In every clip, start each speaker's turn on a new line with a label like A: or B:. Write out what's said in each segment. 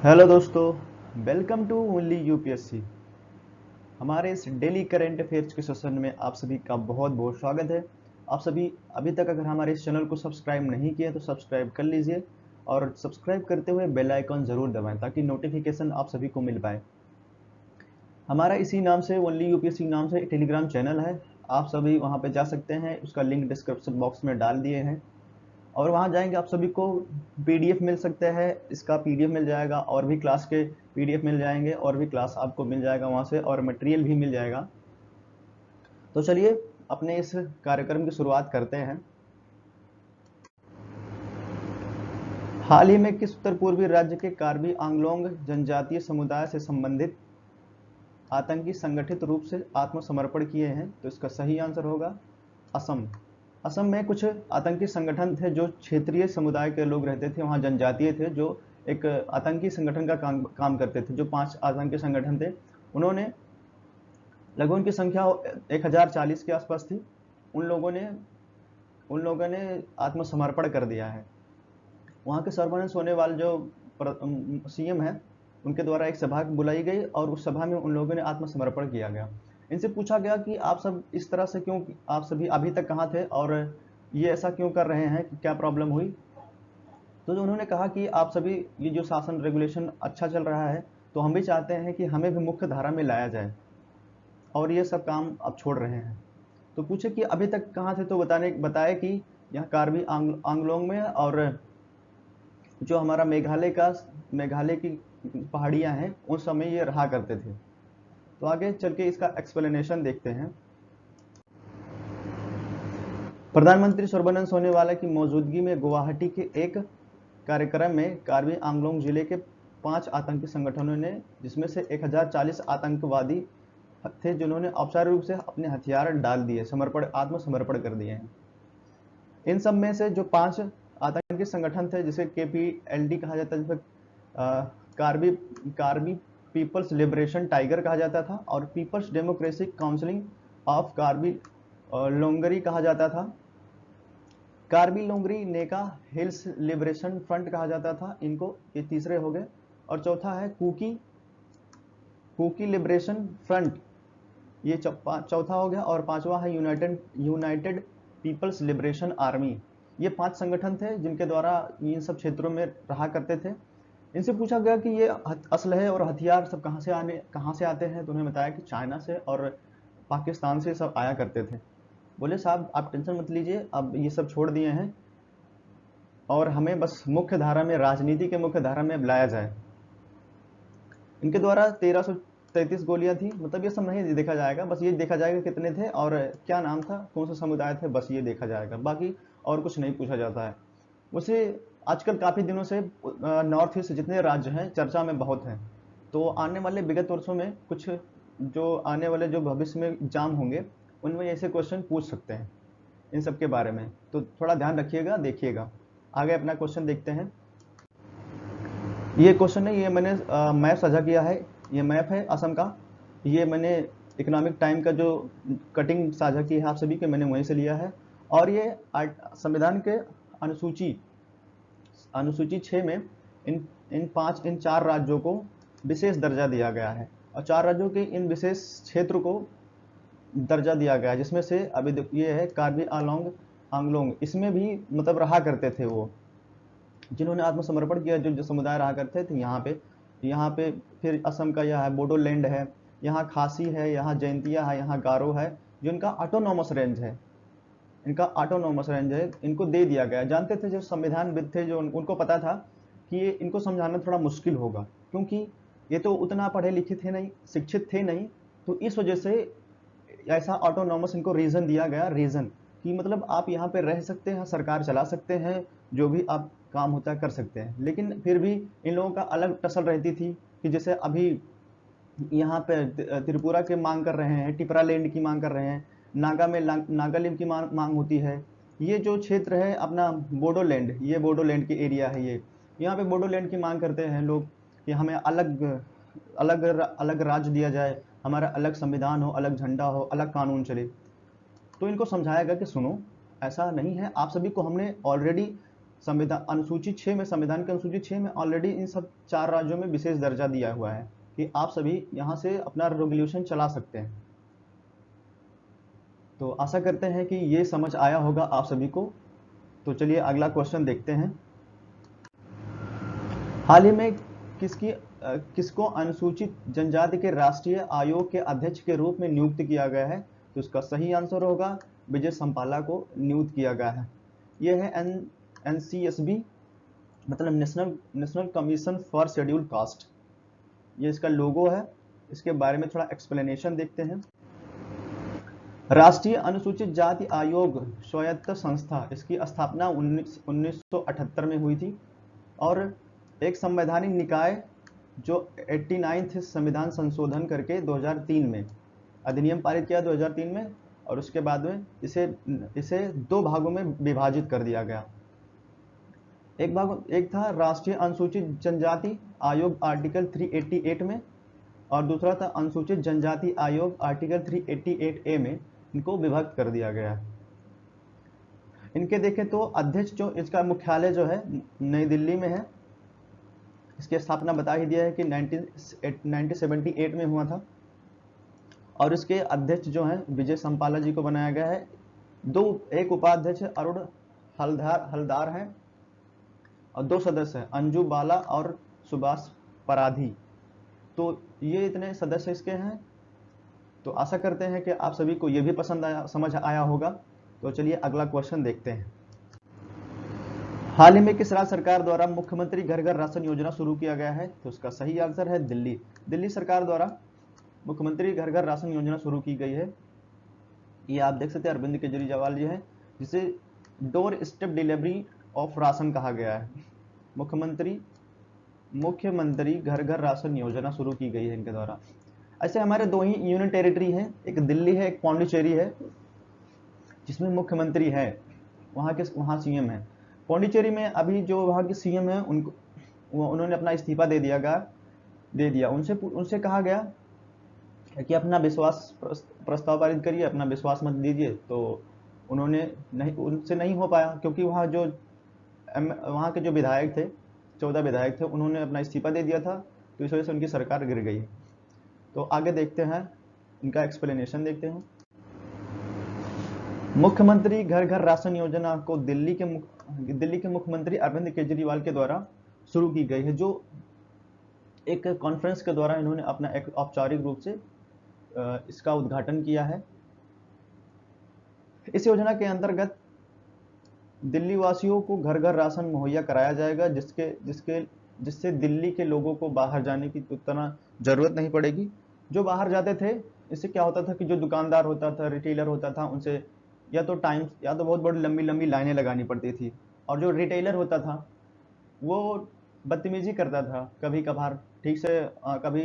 A: Hello दोस्तों, welcome to only UPSC. हमारे इस डेली करंट अफेयर्स के सेशन में आप सभी का बहुत बहुत स्वागत है। आप सभी अभी तक अगर हमारे इस चैनल को सब्सक्राइब नहीं किया तो सब्सक्राइब कर लीजिए और सब्सक्राइब करते हुए बेल आइकन ज़रूर दबाएं ताकि नोटिफिकेशन आप सभी को मिल पाए। हमारा इसी नाम से ओनली यूपीएससी नाम से टेलीग्राम चैनल है। आप सभी वहाँ पे जा सकते हैं, उसका लिंक डिस्क्रिप्शन बॉक्स में डाल दिए हैं और वहाँ जाएंगे आप सभी को पीडीएफ मिल सकते हैं। इसका पीडीएफ मिल जाएगा और भी क्लास के पीडीएफ मिल जाएंगे और भी क्लास आपको मिल जाएगा वहाँ से और मटेरियल भी मिल जाएगा। तो चलिए अपने इस कार्यक्रम की शुरुआत करते हैं। हाल ही में किस उत्तर पूर्वी राज्य के कार्बी आंगलोंग जनजातीय समुदाय से संबंधित आतंकी संगठित रूप से आत्मसमर्पण किए हैं? तो इसका सही आंसर होगा असम। असम में कुछ आतंकी संगठन थे जो क्षेत्रीय समुदाय के लोग रहते थे, वहाँ जनजातीय थे जो एक आतंकी संगठन का काम करते थे। जो 5 आतंकी संगठन थे, उन्होंने लगभग उनकी संख्या 1040 के आसपास थी। उन लोगों ने आत्मसमर्पण कर दिया है। वहाँ के सर्वनाश होने वाले जो सीएम है, उनके द्वारा एक सभा बुलाई गई और उस सभा में उन लोगों ने आत्मसमर्पण किया गया। इनसे पूछा गया कि आप सब इस तरह से क्यों, आप सभी अभी तक कहाँ थे और ये ऐसा क्यों कर रहे हैं, कि क्या प्रॉब्लम हुई? तो जो उन्होंने कहा कि आप सभी, ये जो शासन रेगुलेशन अच्छा चल रहा है तो हम भी चाहते हैं कि हमें भी मुख्य धारा में लाया जाए और ये सब काम अब छोड़ रहे हैं। तो पूछे कि अभी तक कहाँ थे, तो बताए कि यहाँ कार्बी आंगलोंग में और जो हमारा मेघालय की पहाड़ियाँ हैं उन समय ये रहा करते थे। तो आगे चल के इसका एक्सप्लेनेशन देखते हैं। प्रधानमंत्री सर्बानंद सोनोवाल की मौजूदगी में गुवाहाटी के एक कार्यक्रम में कार्बी आंगलोंग जिले के 5 आतंकी संगठनों ने, जिसमें से 1040 आतंकवादी थे जिन्होंने औपचारिक रूप से अपने हथियार डाल दिए, आत्मसमर्पण कर दिए हैं। इन सब में से जो 5 आतंकी संगठन थे जिसे केपीएलडी कहा जाता है, जिसमें Karbi Karbi people's liberation tiger कहा जाता था और people's democratic council of Karbi Longri कहा जाता था। कार्बी लोंगरी नेका हिल्स लिबरेशन फ्रंट कहा जाता था इनको, ये तीसरे हो गए। और चौथा है कुकी लिबरेशन फ्रंट, ये चौथा हो गया। और पांचवा है यूनाइटेड पीपल्स लिबरेशन आर्मी। ये 5 संगठन थे जिनके द्वारा इन सब क्षेत्रों में रहा करते थे। इनसे पूछा गया कि ये असलहे और हथियार सब कहाँ से आते हैं, तो उन्होंने बताया कि चाइना से और पाकिस्तान से सब आया करते थे। बोले साहब आप टेंशन मत लीजिए, अब ये सब छोड़ दिए हैं और हमें बस मुख्य धारा में, राजनीति के मुख्य धारा में लाया जाए। इनके द्वारा 1333 गोलियां थी। मतलब ये सब नहीं देखा जाएगा, बस ये देखा जाएगा कितने थे और क्या नाम था, कौन से समुदाय थे, बस ये देखा जाएगा, बाकी और कुछ नहीं पूछा जाता है। वैसे आजकल काफ़ी दिनों से नॉर्थ ईस्ट जितने राज्य हैं चर्चा में बहुत हैं। तो आने वाले विगत वर्षों में कुछ, जो आने वाले जो भविष्य में एग्जाम होंगे उनमें ऐसे क्वेश्चन पूछ सकते हैं इन सब के बारे में, तो थोड़ा ध्यान रखिएगा, देखिएगा। आगे अपना क्वेश्चन देखते हैं। ये क्वेश्चन है, ये मैंने मैप साझा किया है। ये मैप है असम का। ये मैंने इकोनॉमिक टाइम का जो कटिंग साझा की है आप सभी के, मैंने वहीं से लिया है। और ये संविधान के अनुसूची अनुसूची 6 में इन 4 राज्यों को विशेष दर्जा दिया गया है और 4 राज्यों के इन विशेष क्षेत्र को दर्जा दिया गया है, जिसमें से अभी ये है कार्बी आंगलोंग। इसमें भी मतलब रहा करते थे वो, जिन्होंने आत्मसमर्पण किया, जो समुदाय रहा करते थे यहाँ पे। फिर असम का यह है, बोडोलैंड है, यहाँ खासी है, यहाँ जैंतिया है, यहाँ गारो है, जो इनका ऑटोनॉमस रेंज है, इनको दे दिया गया। जानते थे जो संविधानविद थे, जो उनको पता था कि ये इनको समझाना थोड़ा मुश्किल होगा, क्योंकि ये तो उतना पढ़े लिखे थे नहीं, शिक्षित थे नहीं। तो इस वजह से ऐसा ऑटोनॉमस इनको रीजन दिया गया, रीजन कि मतलब आप यहाँ पे रह सकते हैं, सरकार चला सकते हैं, जो भी आप काम होता है कर सकते हैं। लेकिन फिर भी इन लोगों का अलग टसल रहती थी कि जैसे अभी यहाँ पे त्रिपुरा की मांग कर रहे हैं, टिपरा लैंड की मांग कर रहे हैं, नागालैंड की मांग होती है। ये जो क्षेत्र है अपना बोडोलैंड, ये बोडोलैंड की एरिया है। ये यहाँ पे बोडोलैंड की मांग करते हैं लोग कि हमें अलग अलग अलग राज्य दिया जाए, हमारा अलग संविधान हो, अलग झंडा हो, अलग कानून चले। तो इनको समझाया गया कि सुनो, ऐसा नहीं है, आप सभी को हमने ऑलरेडी संविधान अनुसूची 6 में, संविधान की अनुसूची 6 में ऑलरेडी इन सब 4 राज्यों में विशेष दर्जा दिया हुआ है कि आप सभी यहाँ से अपना रेवोल्यूशन चला सकते हैं। तो आशा करते हैं कि ये समझ आया होगा आप सभी को। तो चलिए अगला क्वेश्चन देखते हैं। हाल ही में किसको अनुसूचित जनजाति के राष्ट्रीय आयोग के अध्यक्ष के रूप में नियुक्त किया गया है? तो इसका सही आंसर होगा विजय संपाला को नियुक्त किया गया है। यह है NCSB, मतलब national commission for scheduled caste. ये इसका लोगो है। इसके बारे में थोड़ा एक्सप्लेनेशन देखते हैं। राष्ट्रीय अनुसूचित जाति आयोग स्वायत्त संस्था, इसकी स्थापना 1978 में हुई थी और एक संवैधानिक निकाय जो 89th संविधान संशोधन करके 2003 में अधिनियम पारित किया 2003 में, और उसके बाद में इसे 2 भागों में विभाजित कर दिया गया। एक था राष्ट्रीय अनुसूचित जनजाति आयोग आर्टिकल 388 में, और दूसरा था अनुसूचित जनजाति आयोग आर्टिकल 388A में। इनको विभक्त कर दिया गया। इनके देखें तो अध्यक्ष जो इसका मुख्यालय जो है नई दिल्ली में है। इसकी स्थापना बता ही दिया है कि 1978 में हुआ था, और इसके अध्यक्ष जो हैं विजय संपाला जी को बनाया गया है। एक उपाध्यक्ष अरुण हलदार हैं और 2 सदस्य हैं अंजू बाला और सुभाष पराधी। तो ये इतने सदस्य इसके हैं। तो आशा करते हैं कि आप सभी को ये भी समझ आया होगा। तो चलिए अगला क्वेश्चन देखते हैं। हाल ही में किस राज्य सरकार द्वारा मुख्यमंत्री घर घर राशन योजना शुरू किया गया है? तो उसका सही आंसर है दिल्ली सरकार द्वारा मुख्यमंत्री घर घर राशन योजना शुरू की गई है। ये आप देख सकते हैं अरविंद केजरीवाल जी हैं, जिसे door step delivery of ration कहा गया है। मुख्यमंत्री घर घर राशन योजना शुरू की गई है इनके द्वारा। ऐसे हमारे 2 ही यूनियन टेरिटरी हैं, एक दिल्ली है, एक पौंडीचेरी है, जिसमें मुख्यमंत्री है, वहाँ सीएम है। पौंडीचेरी में अभी जो वहाँ के सीएम है उन्होंने अपना इस्तीफा दे दिया। उनसे कहा गया कि अपना विश्वास प्रस्ताव पारित करिए, अपना विश्वास मत दीजिए। तो उनसे नहीं हो पाया, क्योंकि वहाँ के जो विधायक थे, 14 विधायक थे, उन्होंने अपना इस्तीफा दे दिया था। तो इस वजह से उनकी सरकार गिर गई। तो आगे देखते हैं, इनका एक्सप्लेनेशन देखते हैं। मुख्यमंत्री घर घर राशन योजना को दिल्ली के मुख्यमंत्री अरविंद केजरीवाल के द्वारा शुरू की गई है, जो एक कॉन्फ्रेंस के द्वारा इन्होंने अपना एक औपचारिक रूप से इसका उद्घाटन किया है। इस योजना के अंतर्गत दिल्ली वासियों को घर घर राशन मुहैया कराया जाएगा, जिससे दिल्ली के लोगों को बाहर जाने की उतना जरूरत नहीं पड़ेगी। जो बाहर जाते थे, इससे क्या होता था कि जो दुकानदार होता था, रिटेलर होता था, उनसे या तो बहुत बड़ी लंबी लाइनें लगानी पड़ती थी, और जो रिटेलर होता था वो बदतमीजी करता था, कभी कभार ठीक से कभी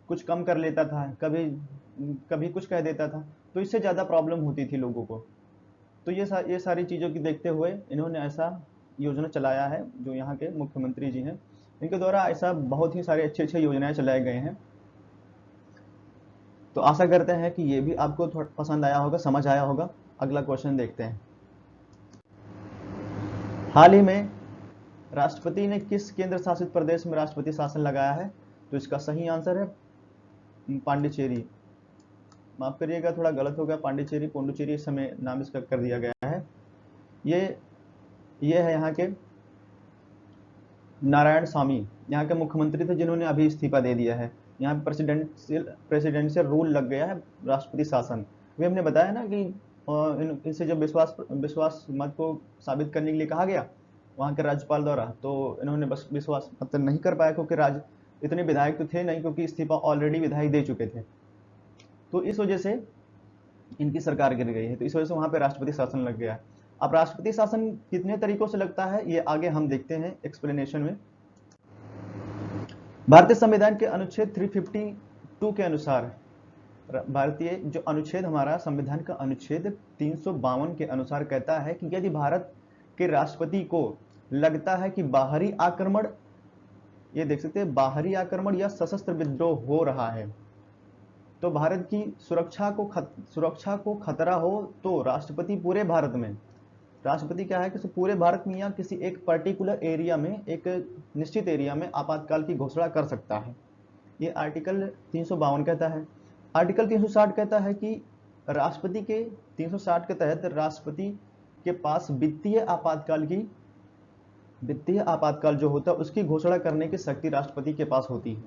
A: कुछ कम कर लेता था, कभी कुछ कह देता था। तो इससे ज़्यादा प्रॉब्लम होती थी लोगों को। तो ये सारी चीज़ों की देखते हुए इन्होंने ऐसा योजना चलाया है। जो यहाँ के मुख्यमंत्री जी हैं, इनके द्वारा ऐसा बहुत ही सारे अच्छे योजनाएं चलाए गए हैं। तो आशा करते हैं कि ये भी आपको थोड़ा पसंद आया होगा, समझ आया होगा। अगला क्वेश्चन देखते हैं। हाल ही में राष्ट्रपति ने किस केंद्र शासित प्रदेश में राष्ट्रपति शासन लगाया है? तो इसका सही आंसर है पांडिचेरी। माफ करिएगा, थोड़ा गलत हो गया, पौंडीचेरी इस समय नाम इसका कर दिया गया है। ये है यहाँ के नारायण स्वामी, यहाँ के मुख्यमंत्री थे, जिन्होंने अभी इस्तीफा दे दिया है। यहाँ प्रेसिडेंशियल रूल लग गया है, राष्ट्रपति शासन। अभी हमने बताया ना कि इनसे जब विश्वास मत को साबित करने के लिए कहा गया वहाँ के राज्यपाल द्वारा, तो इन्होंने बस विश्वास मत नहीं कर पाया, क्योंकि इतने विधायक तो थे नहीं, क्योंकि इस्तीफा ऑलरेडी विधायक दे चुके थे। तो इस वजह से इनकी सरकार गिर गई है। तो इस वजह से वहाँ पे राष्ट्रपति शासन लग गया है। अब राष्ट्रपति शासन कितने तरीकों से लगता है, ये आगे हम देखते हैं एक्सप्लेनेशन में। भारतीय संविधान के अनुच्छेद 352 के अनुसार, भारतीय जो अनुच्छेद हमारा संविधान का अनुच्छेद 352 के अनुसार कहता है कि यदि भारत के राष्ट्रपति को लगता है कि बाहरी आक्रमण, ये देख सकते हैं, बाहरी आक्रमण या सशस्त्र विद्रोह हो रहा है, तो भारत की सुरक्षा को खतरा हो, तो राष्ट्रपति पूरे भारत में राष्ट्रपति क्या है कि पूरे भारत में या किसी एक पर्टिकुलर एरिया में, एक निश्चित एरिया में आपातकाल की घोषणा कर सकता है। ये आर्टिकल 352 कहता है। आर्टिकल 360 कहता है कि राष्ट्रपति के 360 के तहत राष्ट्रपति के पास वित्तीय आपातकाल जो होता है उसकी घोषणा करने की शक्ति राष्ट्रपति के पास होती है।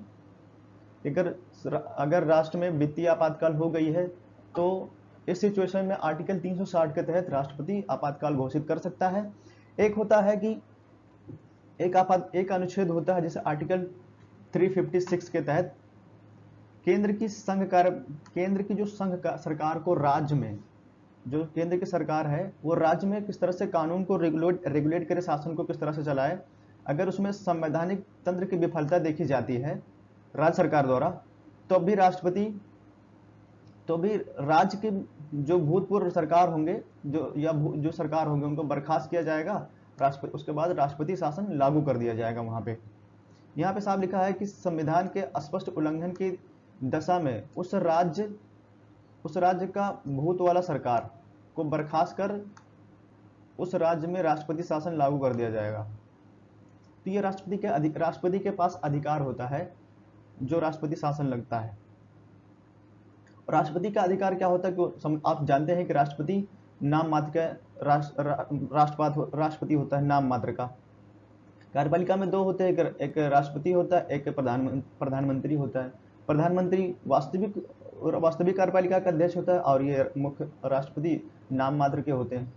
A: अगर राष्ट्र में वित्तीय आपातकाल हो गई है तो इस सिचुएशन में आर्टिकल 360 के तहत राष्ट्रपति आपातकाल घोषित कर सकता है। एक होता है कि एक अनुच्छेद होता है जिसे आर्टिकल 356 के तहत केंद्र की जो संघ सरकार को राज्य में, जो केंद्र की सरकार है वो राज्य में किस तरह से कानून को रेगुलेट करे, शासन को किस तरह से चलाए, अगर उसमें संवैधानिक तंत्र की विफलता देखी जाती है राज्य सरकार द्वारा, तो भी राज्य के जो भूतपूर्व सरकार होंगे, जो सरकार होंगे, उनको बर्खास्त किया जाएगा, राष्ट्रपति, उसके बाद राष्ट्रपति शासन लागू कर दिया जाएगा। वहां पे यहाँ पे साफ लिखा है कि संविधान के स्पष्ट उल्लंघन की दशा में उस राज्य का भूत वाला सरकार को बर्खास्त कर उस राज्य में राष्ट्रपति शासन लागू कर दिया जाएगा। तो ये राष्ट्रपति के पास अधिकार होता है जो राष्ट्रपति शासन लगता है। राष्ट्रपति का अधिकार क्या होता है कि आप जानते हैं कि राष्ट्रपति नाम मात्र का राष्ट्रपति होता है, नाम मात्र का। कार्यपालिका में दो होते हैं, एक राष्ट्रपति होता है, एक प्रधानमंत्री होता है। प्रधानमंत्री वास्तविक कार्यपालिका का अध्यक्ष होता है और ये मुख्य राष्ट्रपति नाम मात्र के होते हैं।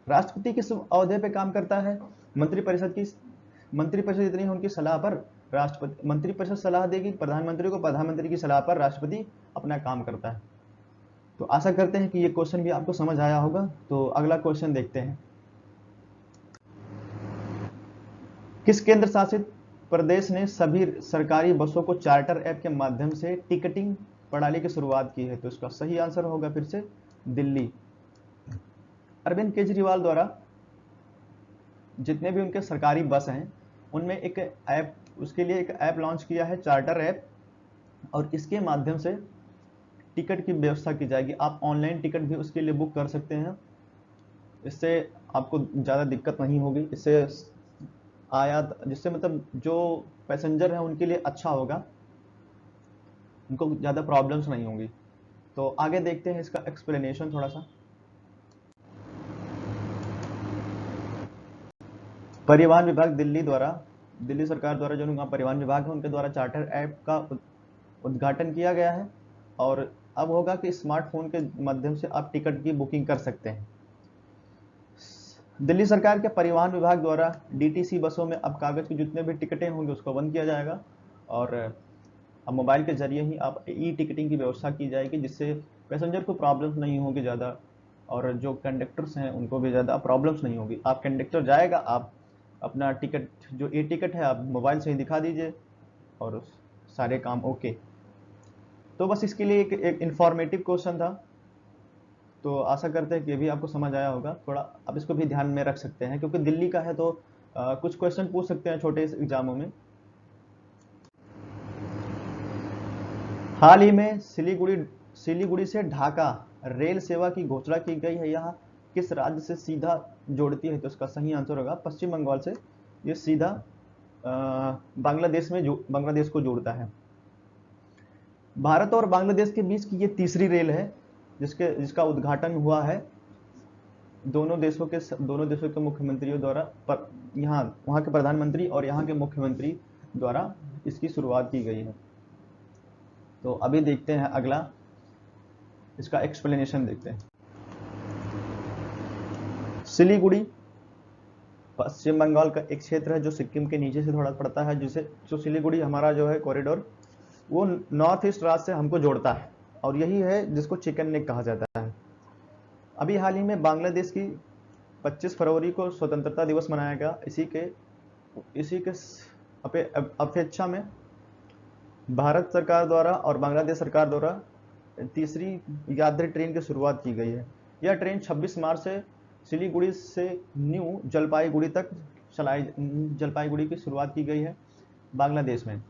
A: राष्ट्रपति किस अवधि पे काम करता है? मंत्रिपरिषद जितनी है उनकी सलाह पर मंत्रिपरिषद सलाह देगी प्रधानमंत्री को, प्रधानमंत्री की सलाह पर राष्ट्रपति अपना काम करता है। तो आशा करते हैं कि ये क्वेश्चन भी आपको समझ आया होगा। तो अगला क्वेश्चन देखते हैं। किस केंद्र शासित प्रदेश ने सभी सरकारी बसों को चार्टर ऐप के माध्यम से टिकटिंग प्रणाली की शुरुआत की है? तो इसका सही आंसर होगा फिर से दिल्ली। अरविंद केजरीवाल द्वारा जितने भी उनके सरकारी बस हैं उनमें उसके लिए एक ऐप लॉन्च किया है, चार्टर ऐप, और इसके माध्यम से टिकट की व्यवस्था की जाएगी। आप ऑनलाइन टिकट भी उसके लिए बुक कर सकते हैं, इससे आपको ज़्यादा दिक्कत नहीं होगी। जिससे मतलब जो पैसेंजर हैं उनके लिए अच्छा होगा, उनको ज़्यादा प्रॉब्लम्स नहीं होंगी। तो आगे देखते हैं इसका एक्सप्लेनेशन थोड़ा सा। परिवहन विभाग दिल्ली सरकार द्वारा जो उनका परिवहन विभाग है उनके द्वारा चार्टर ऐप का उद्घाटन किया गया है, और अब होगा कि स्मार्टफोन के माध्यम से आप टिकट की बुकिंग कर सकते हैं। दिल्ली सरकार के परिवहन विभाग द्वारा डीटीसी बसों में अब कागज की जितने भी टिकटें होंगी उसको बंद किया जाएगा, और अब मोबाइल के जरिए ही आप ई टिकटिंग की व्यवस्था की जाएगी, जिससे पैसेंजर को प्रॉब्लम्स नहीं होगी ज़्यादा, और जो कंडक्टर्स हैं उनको भी ज़्यादा प्रॉब्लम्स नहीं होगी। आप कंडक्टर जाएगा, आप अपना टिकट जो ई टिकट है आप मोबाइल से ही दिखा दीजिए और सारे काम ओके। तो बस इसके लिए एक इंफॉर्मेटिव क्वेश्चन था, तो आशा करते हैं कि ये भी आपको समझ आया होगा। थोड़ा आप इसको भी ध्यान में रख सकते हैं क्योंकि दिल्ली का है, तो कुछ क्वेश्चन पूछ सकते हैं छोटे एग्जामों में। हाल ही में सिलीगुड़ी से ढाका रेल सेवा की घोषणा की गई है। यह किस राज्य से सीधा जोड़ती है? तो इसका सही आंसर होगा पश्चिम बंगाल से। ये सीधा बांग्लादेश को जोड़ता है। भारत और बांग्लादेश के बीच की ये तीसरी रेल है जिसका उद्घाटन हुआ है दोनों देशों के मुख्यमंत्रियों द्वारा, वहाँ के प्रधानमंत्री और यहाँ के मुख्यमंत्री द्वारा इसकी शुरुआत की गई है। तो अभी देखते हैं अगला, इसका एक्सप्लेनेशन देखते हैं। सिलीगुड़ी पश्चिम बंगाल का एक क्षेत्र है जो सिक्किम के नीचे से थोड़ा पड़ता है, जो सिलीगुड़ी हमारा जो है कॉरिडोर वो नॉर्थ ईस्ट राज्य से हमको जोड़ता है, और यही है जिसको चिकन नेक कहा जाता है। अभी हाल ही में बांग्लादेश की 25 फरवरी को स्वतंत्रता दिवस मनाया गया। इसी के अपेक्षा में भारत सरकार द्वारा और बांग्लादेश सरकार द्वारा तीसरी यात्री ट्रेन की शुरुआत की गई है। यह ट्रेन 26 मार्च से सिलीगुड़ी से न्यू जलपाईगुड़ी की शुरुआत की गई है बांग्लादेश में।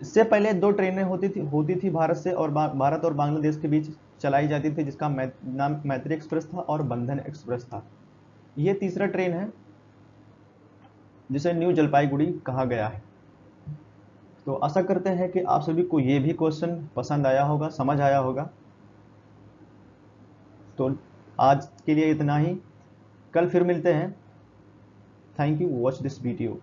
A: इससे पहले 2 ट्रेनें होती थी भारत और बांग्लादेश के बीच चलाई जाती थी, जिसका नाम मैत्री एक्सप्रेस था और बंधन एक्सप्रेस था। ये तीसरा ट्रेन है जिसे न्यू जलपाईगुड़ी कहा गया है। तो आशा करते हैं कि आप सभी को ये भी क्वेश्चन पसंद आया होगा, समझ आया होगा। तो आज के लिए इतना ही, कल फिर मिलते हैं। Thank you, watch this video.